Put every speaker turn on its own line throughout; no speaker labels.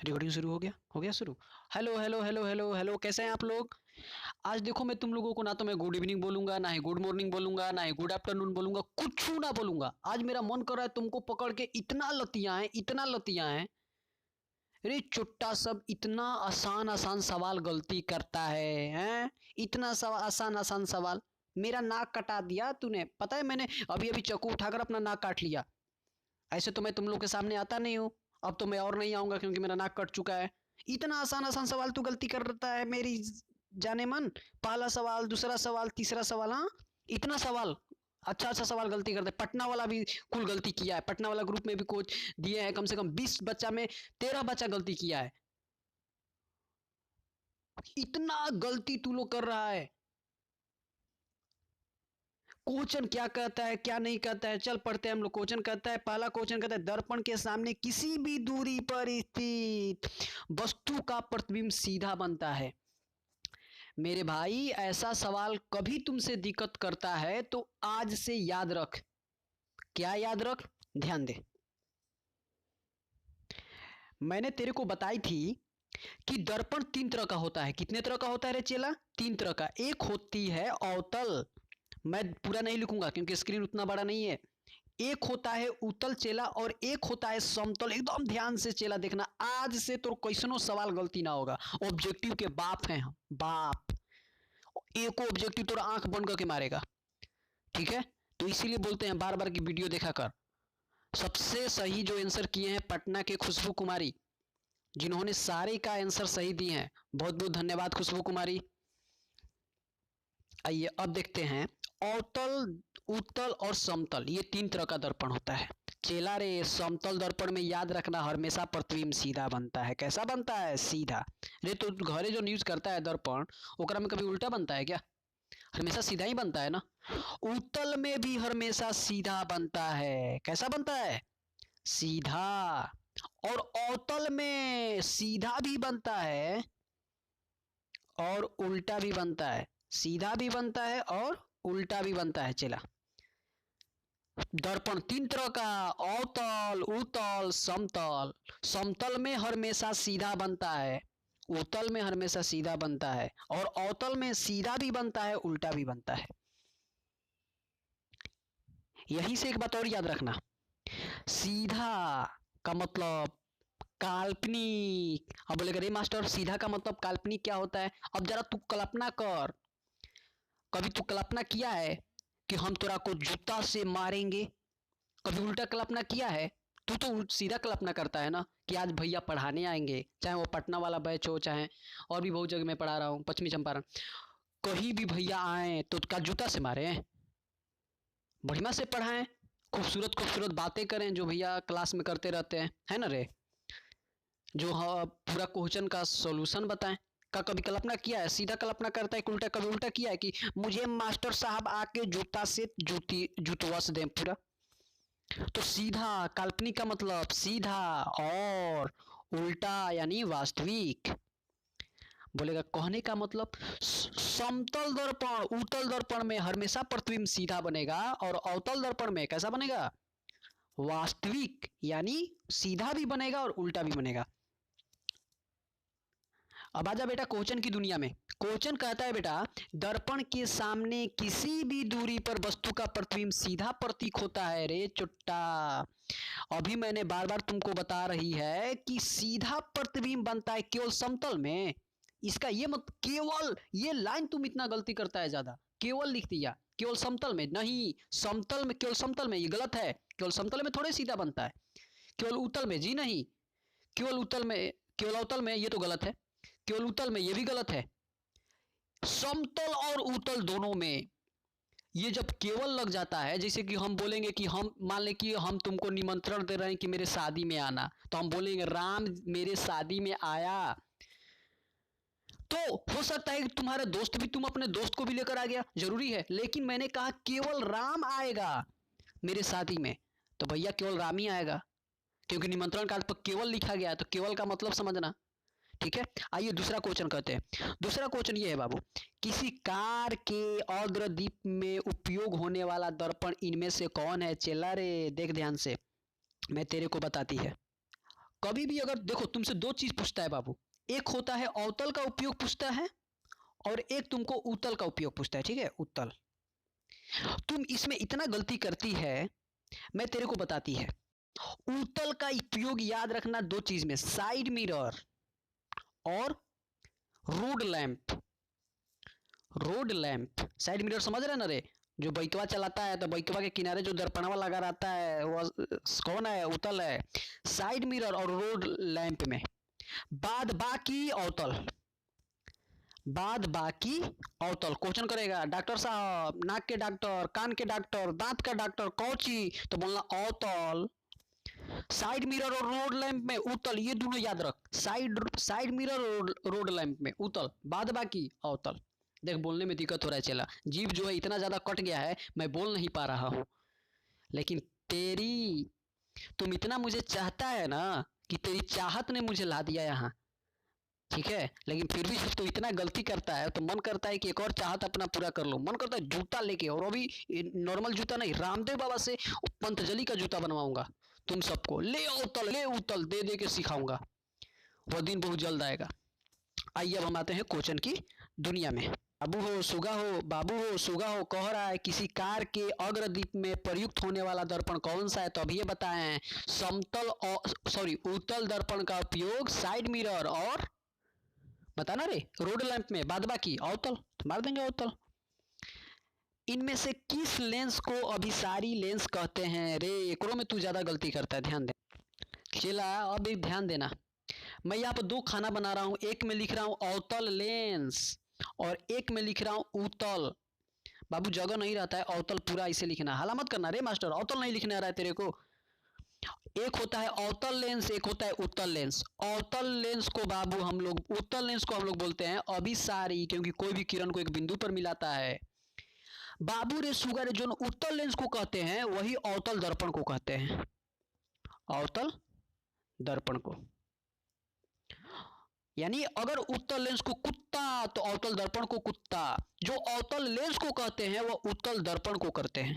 Recording शुरू हो गया शुरू। Hello hello hello hello hello, कैसे हैं आप लोग? आज देखो, मैं तुम लोगों को ना तो मैं गुड इवनिंग बोलूंगा, ना ही गुड मॉर्निंग बोलूंगा, ना ही गुड आफ्टरनून बोलूंगा, कुछ ना बोलूंगा। आज मेरा मन कर रहा है तुमको पकड़ के इतना लतिया है, इतना लतिया है। अरे चुट्टा सब इतना आसान आसान सवाल गलती करता है, हैं? इतना आसान आसान सवाल। मेरा नाक कटा दिया तूने, पता है? मैंने अभी अभी चाकू उठाकर अपना नाक काट लिया। ऐसे तो मैं तुम लोग के सामने आता नहीं हूँ। अब तो मैं और नहीं आऊंगा क्योंकि मेरा नाक कट चुका है। इतना आसान आसान सवाल तू गलती कर देता है मेरी जाने मन। पहला सवाल, दूसरा सवाल, तीसरा सवाल, हाँ? इतना सवाल, अच्छा अच्छा सवाल गलती करते। पटना वाला भी कुल गलती किया है। पटना वाला ग्रुप में भी कोच दिए हैं, कम से कम 20 बच्चा में 13 बच्चा गलती किया है। इतना गलती तू लोग कर रहा है। क्वेश्चन क्या कहता है, क्या नहीं कहता है, चल पढ़ते हैं हम लोग। क्वेश्चन कहता है, पहला क्वेश्चन कहता है, दर्पण के सामने किसी भी दूरी पर स्थित वस्तु का प्रतिबिंब सीधा बनता है। मेरे भाई, ऐसा सवाल कभी तुमसे दिक्कत करता है तो आज से याद रख। क्या याद रख? ध्यान दे। मैंने तेरे को बताई थी कि दर्पण तीन तरह का होता है। कितने तरह का होता है रे चेला? तीन तरह का। एक होती है अवतल, मैं पूरा नहीं लिखूंगा क्योंकि स्क्रीन उतना बड़ा नहीं है। एक होता है उत्तल चेला और एक होता है समतल। एकदम ध्यान से चेला देखना, आज से तो कैसनो सवाल गलती ना होगा। ऑब्जेक्टिव के बाप हैं हम, बाप। एको ऑब्जेक्टिव तो आंख बंद करके मारेगा, ठीक है? तो इसीलिए बोलते हैं बार बार की वीडियो देखा कर। सबसे सही जो आंसर किए हैं पटना के खुशबू कुमारी, जिन्होंने सारे का आंसर सही दिए हैं। बहुत बहुत धन्यवाद खुशबू कुमारी। आइए अब देखते हैं, अवतल, उत्तल और समतल, ये तीन तरह का दर्पण होता है। चेला रे, समतल दर्पण में याद रखना हमेशा प्रतिबिंब सीधा बनता है। कैसा बनता है? सीधा। रे तो घरे जो यूज करता है दर्पण, ओकरा में कभी उल्टा बनता है क्या? हमेशा सीधा ही बनता है ना। उत्तल में भी हमेशा सीधा बनता है। कैसा बनता है? सीधा। और अवतल में सीधा भी बनता है और उल्टा भी बनता है। सीधा भी बनता है और उल्टा भी बनता है। चला, दर्पण तीन तरह का, अवतल, उत्तल, समतल। समतल में हमेशा सीधा बनता है, उत्तल में हमेशा सीधा बनता है और अवतल में सीधा भी बनता है, उल्टा भी बनता है। यहीं से एक बात और याद रखना, सीधा का मतलब काल्पनिक। अब बोलेगा रे मास्टर, सीधा का मतलब काल्पनिक क्या होता है? अब जरा तू कल्पना कर, कभी तू कल्पना किया है कि हम तोरा को जूता से मारेंगे? कभी उल्टा कल्पना किया है? तू तो सीधा कल्पना करता है ना कि आज भैया पढ़ाने आएंगे, चाहे वो पटना वाला बैच हो, चाहे और भी बहुत जगह मैं पढ़ा रहा हूँ, पश्चिमी चंपारण। कहीं भी भैया आए तो क्या जूता से मारे? बढ़िया से पढ़ाएं, खूबसूरत खूबसूरत बातें करें जो भैया क्लास में करते रहते हैं, है ना रे? जो हाँ, पूरा क्वेश्चन का सॉल्यूशन बताएं। का कभी कल्पना किया है? सीधा कल्पना करता है कि उल्टा? कभी उल्टा किया है कि मुझे मास्टर साहब आके जूता से जुतवा से दें पूरा? तो सीधा काल्पनिक का मतलब सीधा, और उल्टा यानी वास्तविक। बोलेगा कहने का मतलब समतल दर्पण, उत्तल दर्पण में हमेशा प्रतिबिंब सीधा बनेगा और अवतल दर्पण में कैसा बनेगा? वास्तविक, यानी सीधा भी बनेगा और उल्टा भी बनेगा। अब आजा बेटा क्वेश्चन की दुनिया में। क्वेश्चन कहता है बेटा, दर्पण के सामने किसी भी दूरी पर वस्तु का प्रतिबिंब सीधा प्रतीक होता है। रे चुट्टा, अभी मैंने बार बार तुमको बता रही है कि सीधा प्रतिबिंब बनता है केवल समतल में। इसका ये मत, केवल ये लाइन तुम इतना गलती करता है ज्यादा, केवल लिख दिया, केवल समतल में नहीं। समतल में, केवल समतल में, ये गलत है। केवल समतल में थोड़े सीधा बनता है। केवल उत्तल में, जी नहीं। केवल उत्तल में, केवल अवतल में, ये तो गलत है। केवल उत्तल में, ये भी गलत है। समतल और उत्तल दोनों में ये जब केवल लग जाता है, जैसे कि हम बोलेंगे कि हम मान लें कि हम तुमको निमंत्रण दे रहे हैं कि मेरे शादी में आना, तो हम बोलेंगे राम मेरे शादी में आया। तो हो सकता है कि तुम्हारा दोस्त भी, तुम अपने दोस्त को भी लेकर आ गया, जरूरी है, लेकिन मैंने कहा केवल राम आएगा मेरे शादी में, तो भैया केवल राम ही आएगा क्योंकि निमंत्रण कार्ड पर केवल लिखा गया है। तो केवल का मतलब समझना, ठीक है? आइए दूसरा क्वेश्चन करते हैं। दूसरा क्वेश्चन ये है बाबू, किसी कार के औद्रदीप में उपयोग होने वाला दर्पण इनमें से कौन है? चेला रे देख ध्यान से, मैं तेरे को बताती है। कभी भी अगर देखो तुमसे दो चीज पूछता है बाबू, एक होता है अवतल का उपयोग पूछता है और एक तुमको उत्तल का उपयोग पूछता है, ठीक है, उत्तल। तुम इसमें इतना गलती करती है, मैं तेरे को बताती है। उत्तल का उपयोग याद रखना दो चीज में, साइड मिरर और road lamp. Road lamp, side mirror समझ रहे ना रे, जो बैकवा चलाता है तो बैकवा के किनारे जो दर्पणवा लगा रहता है वो कौन है, उत्तल है। साइड मिरर और रोड लैंप में बाद बाकी अवतल, बाद बाकी अवतल। क्वेश्चन करेगा डॉक्टर साहब, नाक के डॉक्टर, कान के डॉक्टर, दांत का डॉक्टर, कौची, तो बोलना अवतल। साइड मिरर और रोड लैंप में उत्तल, ये दोनों याद रख, साइड मिरर और रोड लैंप में उत्तल, बाद बाकी अवतल। देख बोलने में दिक्कत हो रहा है चला, जीभ जो है इतना ज्यादा कट गया है मैं बोल नहीं पा रहा हूँ, लेकिन तेरी, तुम इतना मुझे चाहता है ना कि तेरी चाहत ने मुझे ला दिया यहाँ, ठीक है, लेकिन फिर भी जब तू इतना गलती करता है तो मन करता है कि एक और चाहत अपना पूरा कर लो, मन करता है जूता लेके, और अभी नॉर्मल जूता नहीं, रामदेव बाबा से पंतजलि का जूता बनवाऊंगा, तुम सबको ले उतल ले उतल दे दे के सिखाऊंगा, वह दिन बहुत जल्द आएगा। आइए अब हम आते हैं क्वेश्चन की दुनिया में। बाबू हो सुगा हो, बाबू हो सुगा हो कह रहा है किसी कार के अग्रदीप में प्रयुक्त होने वाला दर्पण कौन सा है, तो अभी ये बताएं, समतल और उत्तल दर्पण का उपयोग साइड मिरर और बताना रे रोड लैंप में, बाद बाकी अवतल, तो मार देंगे अवतल। इनमें से किस लेंस को अभिसारी लेंस कहते हैं रे, एकरो में तू ज्यादा गलती करता है, ध्यान दे चला, अब एक ध्यान देना, मैं यहाँ पर दो खाना बना रहा हूँ, एक में लिख रहा हूँ अवतल लेंस और एक में लिख रहा हूँ उत्तल। बाबू जगह नहीं रहता है, अवतल पूरा इसे लिखना, हाला मत करना रे मास्टर, अवतल नहीं लिखने आ रहा है तेरे को। एक होता है अवतल लेंस, एक होता है उत्तल लेंस। अवतल लेंस को बाबू हम लोग, उत्तल लेंस को हम लोग बोलते हैं अभिसारी, क्योंकि कोई भी किरण को एक बिंदु पर मिलाता है। बाबू रे सुगर जो उत्तल लेंस को कहते हैं वही अवतल दर्पण को कहते हैं, अवतल दर्पण को। यानी अगर उत्तल लेंस को कुत्ता तो अवतल दर्पण को कुत्ता, जो अवतल लेंस को कहते हैं वह उत्तल दर्पण को करते हैं।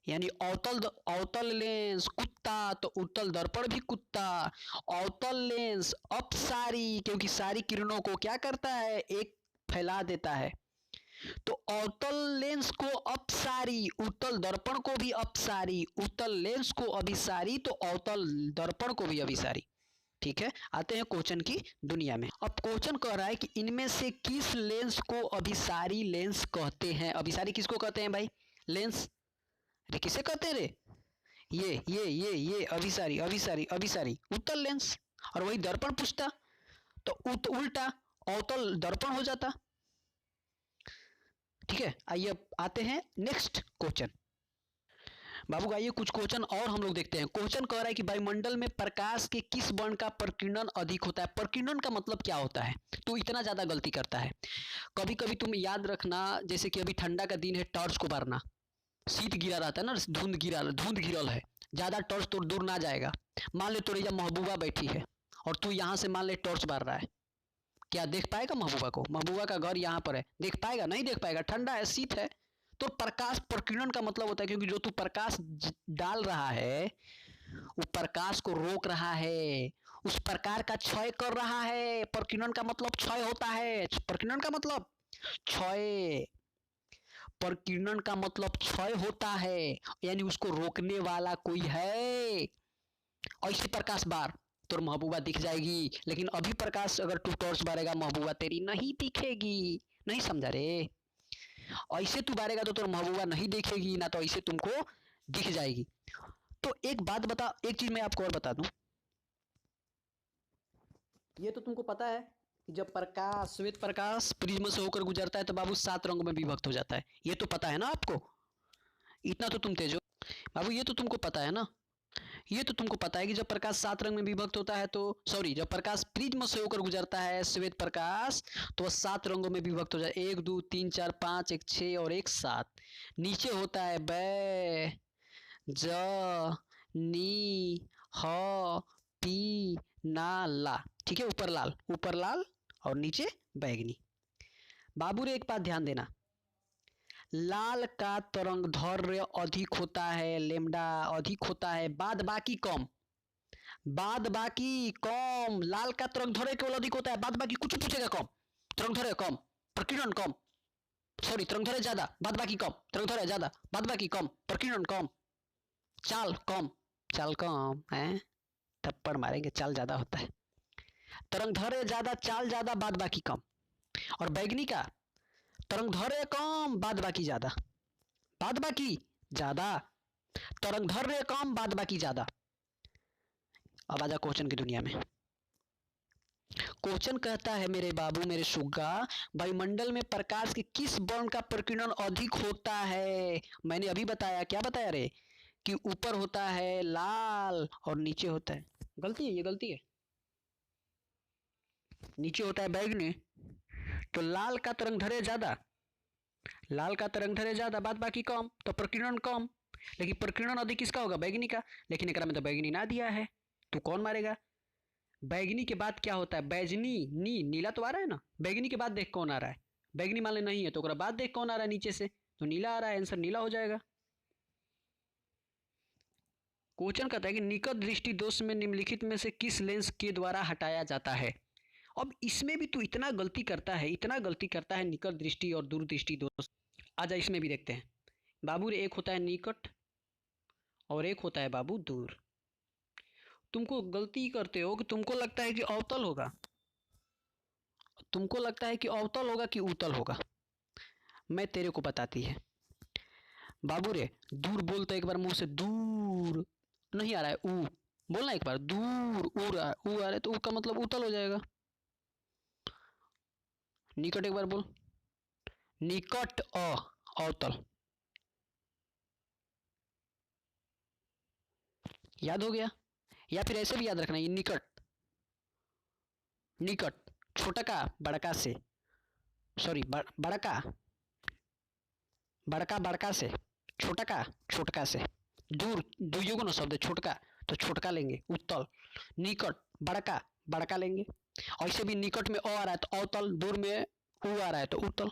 यानी अवतल लेंस कुत्ता तो उत्तल दर्पण भी कुत्ता। अवतल लेंस अपसारी, क्योंकि सारी किरणों को क्या करता है, एक फैला देता है, तो अवतल लेंस को अपसारी, उत्तल दर्पण को भी अपसारी, उत्तल लेंस को अभिसारी तो अवतल दर्पण को भी अभिसारी। ठीक है, आते हैं क्वेश्चन की दुनिया में। अब क्वेश्चन कह रहा है कि इनमें से किस लेंस को अभिसारी लेंस कहते हैं। अभिसारी किसको कहते हैं भाई, लेंस, अरे किसे कहते हैं रे, ये अभिसारी अभिसारी अभिसारी उत्तल लेंस, और वही दर्पण पूछता तो उल्टा अवतल दर्पण हो जाता। ठीक है, आइए आते हैं नेक्स्ट क्वेश्चन। बाबू आइए कुछ क्वेश्चन और हम लोग देखते हैं। क्वेश्चन कह रहा है कि वायुमंडल में प्रकाश के किस वर्ण का प्रकीर्णन अधिक होता है। प्रकीर्णन का मतलब क्या होता है, तो इतना ज्यादा गलती करता है। कभी कभी तुम याद रखना, जैसे कि अभी ठंडा का दिन है, टॉर्च को बारना, शीत गिरा रहता है ना, धुंध गिरल है, ज्यादा टॉर्च तो दूर ना जाएगा। मान ले तोरी महबूबा बैठी है और तू यहाँ से मान ले टॉर्च बार रहा है, क्या देख पाएगा महबूबा को, महबूबा का घर यहाँ पर है, देख पाएगा, नहीं देख पाएगा, ठंडा है, शीत है। तो प्रकाश प्रकीर्णन का मतलब होता है, क्योंकि जो तू प्रकाश डाल रहा है वो प्रकाश को रोक रहा है, उस प्रकार का क्षय कर रहा है। प्रकीर्णन का मतलब क्षय होता है, प्रकीर्णन का मतलब क्षय, प्रकीर्णन का मतलब क्षय होता है, यानी उसको रोकने वाला कोई है। ऐसे प्रकाश बार तो महबूबा दिख जाएगी, लेकिन अभी प्रकाश अगर तू टॉर्च बारेगा महबूबा तेरी नहीं दिखेगी, नहीं समझा रे। ऐसे तू बारेगा तो महबूबा नहीं दिखेगी ना, तो ऐसे तुमको दिख जाएगी। तो एक बात बता, एक चीज मैं आपको और बता दूं, ये तो तुमको पता है कि जब प्रकाश, श्वेत प्रकाश प्रिज्म से होकर गुजरता है तो बाबू 7 रंगों में विभक्त हो जाता है, ये तो पता है ना आपको, इतना तो तुम तेज हो बाबू, ये तो तुमको पता है ना, ये तो तुमको पता है कि जब प्रकाश 7 रंग में विभक्त होता है तो जब प्रकाश प्रिज्म से होकर गुजरता है श्वेत प्रकाश तो 7 रंगों में विभक्त हो जाए, 1 2 3 4 5, एक 6 और एक 7। नीचे होता है बै ज नी ह पी ना ला, ठीक है, ऊपर लाल और नीचे बैगनी। बाबू रे एक बात ध्यान देना, लाल का तरंग दैर्घ्य अधिक होता है, लेमडा अधिक होता है, बाद बाकी कम। बाद बाकी कम, लाल का तरंग दैर्घ्य केवल अधिक होता है, बाद बाकी कुछ पूछेगा कम, तरंग दैर्घ्य कम, प्रकीर्णन कम, सॉरी तरंग दैर्घ्य ज्यादा, बाद बाकी कम, तरंग दैर्घ्य ज्यादा, बाद बाकी कम, प्रकीर्णन कम, चाल कम, चाल कम है, थप्पड़ मारेंगे, चाल ज्यादा होता है। तरंग दैर्घ्य ज्यादा, चाल ज्यादा, बाद बाकी कम। और बैगनी का तरंग दैर्घ्य कम, बाद बाकी ज्यादा, बाद बाकी ज्यादा, तरंग दैर्घ्य कम, बाद बाकी ज्यादा। अब आजा क्वेश्चन की दुनिया में। क्वेश्चन कहता है मेरे बाबू मेरे सुग्गा, वायुमंडल में प्रकाश के किस वर्ण का प्रकीर्णन अधिक होता है? मैंने अभी बताया, क्या बताया रे, कि ऊपर होता है लाल और नीचे होता है, गलती है, ये गलती है, नीचे होता है बैगनी। तो लाल का तरंग दैर्घ्य ज्यादा, लाल का तरंग दैर्घ्य ज्यादा, बाद बाकी कम, तो प्रकीर्णन कम। लेकिन प्रकीर्णन अधिक किसका होगा? बैगनी का। लेकिन एकरा में तो बैगनी ना दिया है, तो कौन मारेगा? बैगनी के बाद क्या होता है? बैजनी, नीला तो आ रहा है ना, बैगनी के बाद देख कौन आ रहा है, बैगनी मान ले नहीं है तो ओकरा बाद देख कौन आ रहा है नीचे से, तो नीला आ रहा है, आंसर नीला हो जाएगा। क्वेश्चन कहता है कि निकट दृष्टि दोष में निम्नलिखित में से किस लेंस के द्वारा हटाया जाता है? अब इसमें भी तू इतना गलती करता है, इतना गलती करता है, निकट दृष्टि और दूर दृष्टि दोष। आजा इसमें भी देखते हैं बाबू रे, एक होता है निकट और एक होता है बाबू दूर। तुमको गलती करते हो कि तुमको लगता है कि अवतल होगा, तुमको लगता है कि अवतल होगा कि उत्तल होगा। मैं तेरे को बताती है बाबू रे, दूर बोलते एक बार मुंह से, दूर नहीं आ रहा है, ऊ बोलना एक बार, दूर ऊ रहा है, ऊ आ रहा है, तो ऊ का मतलब उत्तल हो जाएगा। निकट एक बार बोल, निकट अवतल, याद हो गया? या फिर ऐसे भी याद रखना, ये निकट, निकट छोटा का बड़का से, सॉरी बड़का, बड़का बड़का से, छोटा का छोटका से, दूर दुयुगुण शब्द छोटका, तो छोटका लेंगे उत्तल, निकट बड़का बड़का लेंगे। ऐसे भी निकट में अ आ रहा है तो अवतल, दूर में उ आ रहा है तो उत्तल।